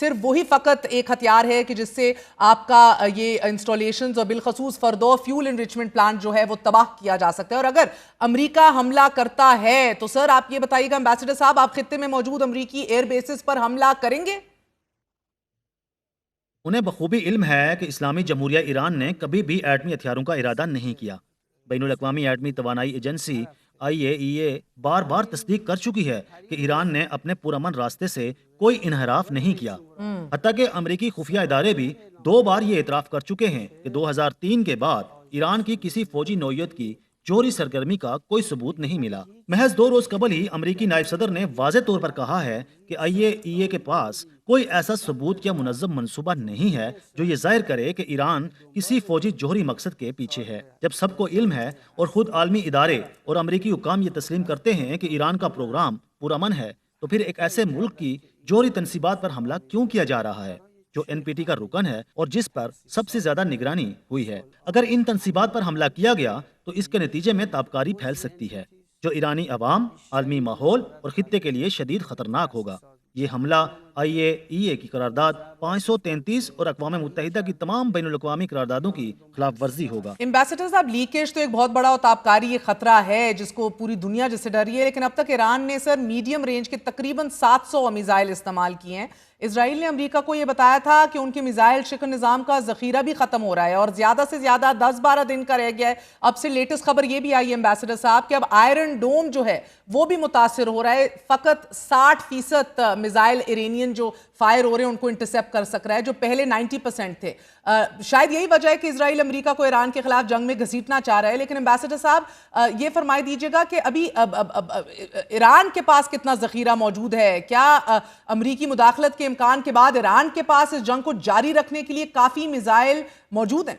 صرف وہی فقط ایک ہتھیار ہے کہ جس سے آپ کا یہ انسٹالیشنز اور بالخصوص فردو فیول انریچمنٹ پلانٹ جو ہے وہ تباہ کیا جا سکتا ہے. اور اگر امریکہ حملہ کرتا ہے تو سر آپ یہ بتائیے گا امبیسڈر صاحب، آپ خطے میں موجود امریکی ایئر بیسز پر حملہ کریں گے؟ انہیں بخوبی علم ہے کہ اسلامی جمہوریہ ایران نے کبھی بھی ایٹمی ہتھیاروں کا ارادہ نہیں کیا. بین الاقوامی ایٹمی توانائی ایجنسی IAEA بار بار تصدیق کر چکی ہے کہ ایران نے اپنے پرامن راستے سے کوئی انحراف نہیں کیا. حتیٰ کہ امریکی خفیہ ادارے بھی 2 بار یہ اعتراف کر چکے ہیں کہ 2003 کے بعد ایران کی کسی فوجی نوعیت کی جوہری سرگرمی کا کوئی ثبوت نہیں ملا. محض 2 روز قبل ہی امریکی نائب صدر نے واضح طور پر کہا ہے کہ IAEA کے پاس کوئی ایسا ثبوت یا منظم منصوبہ نہیں ہے جو یہ ظاہر کرے کہ ایران کسی فوجی جوہری مقصد کے پیچھے ہے. جب سب کو علم ہے اور خود عالمی ادارے اور امریکی حکام یہ تسلیم کرتے ہیں کہ ایران کا پروگرام پرامن ہے، تو پھر ایک ایسے ملک کی جوہری تنصیبات پر حملہ کیوں کیا جا رہا ہے جو NPT کا رکن ہے اور جس پر سب سے زیادہ نگرانی ہوئی ہے؟ اگر ان تنصیبات پر حملہ کیا گیا تو اس کے نتیجے میں تابکاری پھیل سکتی ہے جو ایرانی عوام، عالمی ماحول اور خطے کے لیے شدید خطرناک ہوگا. یہ حملہ IAEA کی قرارداد 533 اور اقوام متحدہ کی تمام بین الاقوامی قراردادوں کی خلاف ورزی ہوگا. امبیسڈر صاحب، لیکیج تو ایک بہت بڑا اور تابکاری یہ خطرہ ہے جس کو پوری دنیا جس سے ڈر رہی ہے، لیکن اب تک ایران نے سر میڈیم رینج کے تقریباً 700 میزائل استعمال کیے ہیں. اسرائیل نے امریکہ کو یہ بتایا تھا کہ ان کے میزائل شکن نظام کا ذخیرہ بھی ختم ہو رہا ہے اور زیادہ سے زیادہ 10-12 دن کا رہ گیا ہے. اب سے لیٹسٹ خبر یہ بھی آئی ہے امبیسڈر صاحب کہ اب آئرن ڈوم جو ہے وہ بھی متاثر ہو رہا ہے. فقط 60% میزائل ایرانین جو فائر ہو رہے ہیں ان کو انٹرسیپٹ کر سک رہا ہے، جو پہلے 90% تھے. شاید یہی وجہ ہے کہ اسرائیل امریکہ کو ایران کے خلاف جنگ میں گھسیٹنا چاہ رہا ہے. لیکن امبیسڈر صاحب یہ فرمائی دیجیے گا کہ ابھی ایران کے پاس کتنا ذخیرہ موجود ہے؟ کیا امریکی مداخلت کے امکان کے بعد ایران کے پاس اس جنگ کو جاری رکھنے کے لیے کافی میزائل موجود ہیں؟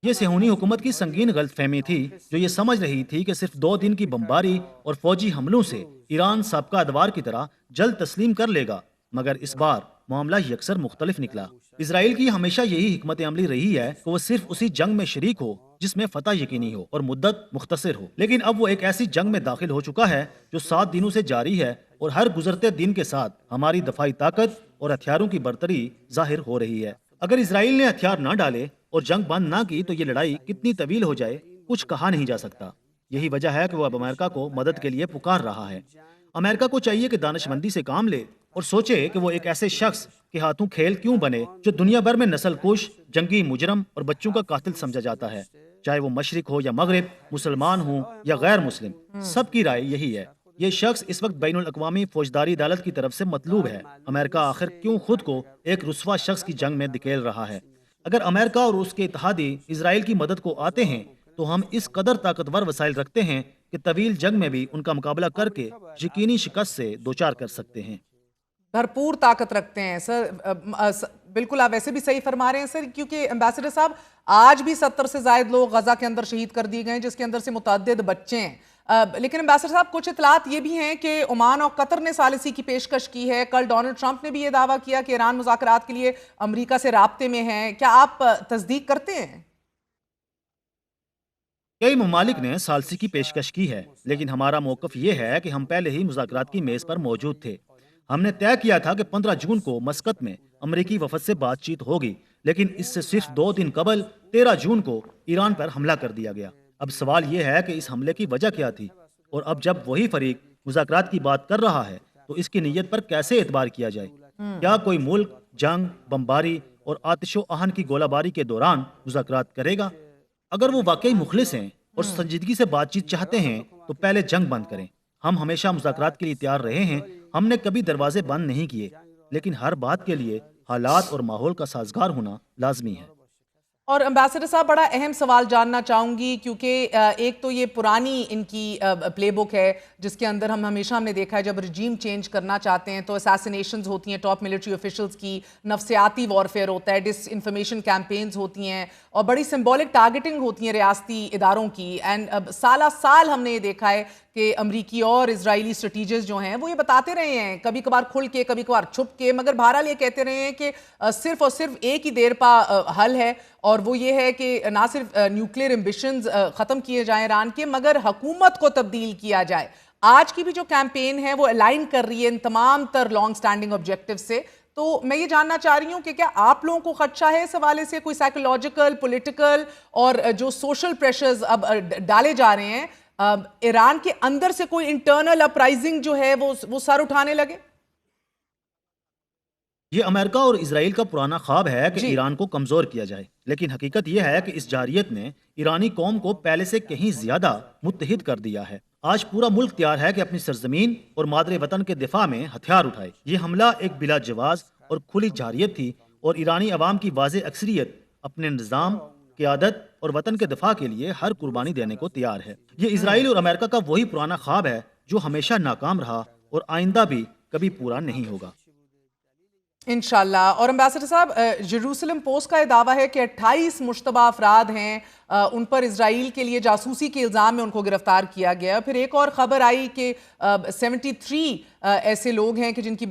یہ صہیونی حکومت کی سنگین غلط فہمی تھی جو یہ سمجھ رہی تھی کہ صرف 2 دن کی بمباری اور فوجی حملوں سے ایران سابقہ ادوار کی طرح جلد تسلیم کر لے گا، مگر اس بار معاملہ یکسر مختلف نکلا. اسرائیل کی ہمیشہ یہی حکمت عملی رہی ہے کہ وہ صرف اسی جنگ میں شریک ہو جس میں فتح یقینی ہو اور مدت مختصر ہو. لیکن اب وہ ایک ایسی جنگ میں داخل ہو چکا ہے جو 7 دنوں سے جاری ہے اور ہر گزرتے دن کے ساتھ ہماری دفاعی طاقت اور ہتھیاروں کی برتری ظاہر ہو رہی ہے. اگر اسرائیل نے ہتھیار نہ ڈالے اور جنگ بند نہ کی تو یہ لڑائی کتنی طویل ہو جائے کچھ کہا نہیں جا سکتا. یہی وجہ ہے کہ وہ اب امریکہ کو مدد کے لیے پکار رہا ہے. امریکہ کو چاہیے کہ دانش مندی سے کام لے اور سوچے کہ وہ ایک ایسے شخص کے ہاتھوں کھیل کیوں بنے جو دنیا بھر میں نسل کش، جنگی مجرم اور بچوں کا قاتل سمجھا جاتا ہے. چاہے وہ مشرق ہو یا مغرب، مسلمان ہوں یا غیر مسلم، سب کی رائے یہی ہے. یہ شخص اس وقت بین الاقوامی فوجداری عدالت کی طرف سے مطلوب ہے. امریکہ آخر کیوں خود کو ایک رسوا شخص کی جنگ میں دھکیل رہا ہے؟ اگر امریکہ اور اس کے اتحادی اسرائیل کی مدد کو آتے ہیں تو ہم اس قدر طاقتور وسائل رکھتے ہیں کہ طویل جنگ میں بھی ان کا مقابلہ کر کے یقینی شکست سے دوچار کر سکتے ہیں. بھرپور طاقت رکھتے ہیں سر. بالکل آپ ویسے بھی صحیح فرما رہے ہیں سر، کیونکہ امبیسڈر صاحب آج بھی 70 سے زائد لوگ غزہ کے اندر شہید کر دیے گئے جس کے اندر سے متعدد بچے ہیں. لیکن امبیسڈر صاحب کچھ اطلاعات یہ بھی ہیں کہ عمان اور قطر نے ثالثی کی پیشکش کی ہے. کل ڈونلڈ ٹرمپ نے بھی یہ دعویٰ کیا کہ ایران مذاکرات کے لیے امریکہ سے رابطے میں ہیں. کیا آپ تصدیق کرتے ہیں؟ کئی ممالک نے ثالثی کی پیشکش کی ہے، لیکن ہمارا موقف یہ ہے کہ ہم پہلے ہی مذاکرات کی میز پر موجود تھے. ہم نے طے کیا تھا کہ 15 جون کو مسقط میں امریکی وفد سے بات چیت ہوگی، لیکن اس سے صرف 2 دن قبل 13 جون کو ایران پر حملہ کر دیا گیا. اب سوال یہ ہے کہ اس حملے کی وجہ کیا تھی، اور اب جب وہی فریق مذاکرات کی بات کر رہا ہے تو اس کی نیت پر کیسے اعتبار کیا جائے؟ کیا کوئی ملک جنگ، بمباری اور آتش و آہن کی گولہ باری کے دوران مذاکرات کرے گا؟ اگر وہ واقعی مخلص ہیں اور سنجیدگی سے بات چیت چاہتے ہیں تو پہلے جنگ بند کریں. ہم ہمیشہ مذاکرات کے لیے تیار رہے ہیں، ہم نے کبھی دروازے بند نہیں کیے، لیکن ہر بات کے لیے حالات اور ماحول کا سازگار ہونا لازمی ہے. اور امبیسڈر صاحب بڑا اہم سوال جاننا چاہوں گی، کیونکہ ایک تو یہ پرانی ان کی پلے بک ہے جس کے اندر ہم نے دیکھا ہے جب رجیم چینج کرنا چاہتے ہیں تو اساسینیشنز ہوتی ہیں ٹاپ ملٹری آفیشلز کی، نفسیاتی وارفیئر ہوتا ہے، ڈس انفارمیشن کیمپینز ہوتی ہیں اور بڑی سمبولک ٹارگیٹنگ ہوتی ہیں ریاستی اداروں کی. اینڈ سالہ سال ہم نے یہ دیکھا ہے کہ امریکی اور اسرائیلی اسٹریٹجسٹ جو ہیں وہ یہ بتاتے رہے ہیں، کبھی کبھار کھل کے کبھی کبھار چھپ کے، مگر بہرحال یہ کہتے رہے ہیں کہ صرف اور صرف ایک ہی دیر پا حل ہے، اور وہ یہ ہے کہ نہ صرف نیوکلیئر ایمبیشنز ختم کیے جائیں ایران کے، مگر حکومت کو تبدیل کیا جائے. آج کی بھی جو کیمپین ہے وہ الائن کر رہی ہے ان تمام تر لانگ سٹینڈنگ آبجیکٹیو سے. تو میں یہ جاننا چاہ رہی ہوں کہ کیا آپ لوگوں کو خدشہ ہے اس حوالے سے، کوئی سائیکولوجیکل، پولیٹیکل اور جو سوشل پریشرز اب ڈالے جا رہے ہیں، ایران کے اندر سے کوئی انٹرنل اپرائزنگ جو ہے وہ سر اٹھانے لگے؟ یہ امریکہ اور اسرائیل کا پرانا خواب ہے کہ ایران کو کمزور کیا جائے، لیکن حقیقت یہ ہے کہ اس جارحیت نے ایرانی قوم کو پہلے سے کہیں زیادہ متحد کر دیا ہے۔ آج پورا ملک تیار ہے کہ اپنی سرزمین اور مادر وطن کے دفاع میں ہتھیار اٹھائے۔ یہ حملہ ایک بلا جواز اور کھلی جارحیت تھی، اور ایرانی عوام کی واضح اکثریت اپنے نظام، قیادت اور وطن کے دفاع کے لیے ہر قربانی دینے کو تیار ہے۔ یہ اسرائیل اور امریکہ کا وہی پرانا خواب ہے جو ہمیشہ ناکام رہا اور آئندہ بھی کبھی پورا نہیں ہوگا۔ انشاءاللہ۔ اور امبیسڈر صاحب، جیروسلم پوسٹ کا یہ دعویٰ ہے کہ 28 مشتبہ افراد ہیں، ان پر اسرائیل کے لیے جاسوسی کے الزام میں ان کو گرفتار کیا گیا۔ پھر ایک اور خبر آئی کہ 73 ایسے لوگ ہیں کہ جن کی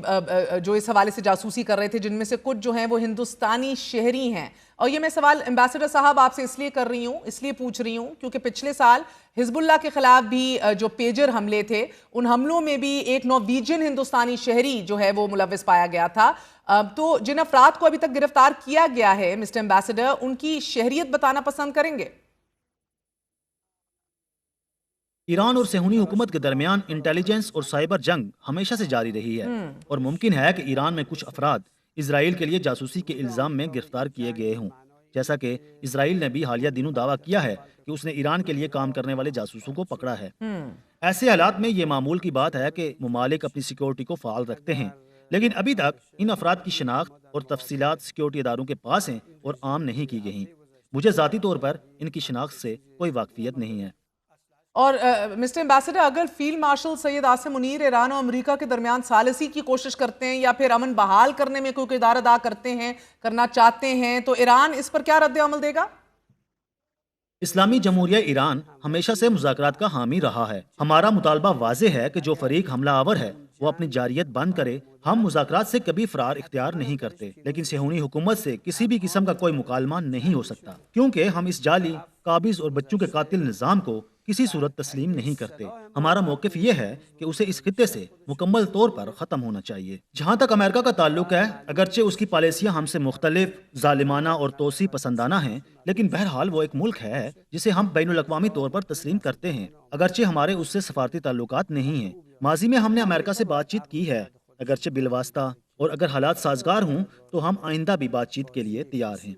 جو اس حوالے سے جاسوسی کر رہے تھے، جن میں سے کچھ جو ہیں وہ ہندوستانی شہری ہیں۔ اور یہ میں سوال امبیسڈر صاحب آپ سے اس لیے پوچھ رہی ہوں کیونکہ پچھلے سال حزب اللہ کے خلاف بھی جو پیجر حملے تھے، ان حملوں میں بھی ایک نارویجن ہندوستانی شہری جو ہے وہ ملوث پایا گیا تھا۔ تو جن افراد کو ابھی تک گرفتار کیا گیا ہے مسٹر امبیسڈر، ان کی شہریت بتانا پسند کریں گے؟ ایران اور صہیونی حکومت کے درمیان انٹیلیجنس اور سائبر جنگ ہمیشہ سے جاری رہی ہے، اور ممکن ہے کہ ایران میں کچھ افراد اسرائیل کے لیے جاسوسی کے الزام میں گرفتار کیے گئے ہوں، جیسا کہ اسرائیل نے بھی حالیہ دنوں دعویٰ کیا ہے کہ اس نے ایران کے لیے کام کرنے والے جاسوسوں کو پکڑا ہے۔ ایسے حالات میں یہ معمول کی بات ہے کہ ممالک اپنی سیکیورٹی کو فعال رکھتے ہیں، لیکن ابھی تک ان افراد کی شناخت اور تفصیلات سیکیورٹی اداروں کے پاس ہیں اور عام نہیں کی گئیں۔ مجھے ذاتی طور پر ان کی شناخت سے کوئی واقفیت نہیں ہے۔ اور مسٹر امبیسڈر، اگر فیلڈ مارشل سید عاصم منیر ایران اور امریکہ کے درمیان ثالثی کی کوشش کرتے ہیں یا پھر امن بحال کرنے میں کوئی کردار ادا کرنا چاہتے ہیں، تو ایران اس پر کیا رد عمل دے گا؟ اسلامی جمہوریہ ایران ہمیشہ سے مذاکرات کا حامی رہا ہے۔ ہمارا مطالبہ واضح ہے کہ جو فریق حملہ آور ہے وہ اپنی جارحیت بند کرے۔ ہم مذاکرات سے کبھی فرار اختیار نہیں کرتے، لیکن صہیونی حکومت سے کسی بھی قسم کا کوئی مکالمہ نہیں ہو سکتا، کیونکہ ہم اس جعلی، قابض اور بچوں کے قاتل نظام کو کسی صورت تسلیم نہیں کرتے۔ ہمارا موقف یہ ہے کہ اسے اس خطے سے مکمل طور پر ختم ہونا چاہیے۔ جہاں تک امریکہ کا تعلق ہے، اگرچہ اس کی پالیسیاں ہم سے مختلف، ظالمانہ اور توسیع پسندانہ ہیں، لیکن بہرحال وہ ایک ملک ہے جسے ہم بین الاقوامی طور پر تسلیم کرتے ہیں، اگرچہ ہمارے اس سے سفارتی تعلقات نہیں ہیں۔ ماضی میں ہم نے امریکہ سے بات چیت کی ہے، اگرچہ بالواسطہ، اور اگر حالات سازگار ہوں تو ہم آئندہ بھی بات چیت کے لیے تیار ہیں۔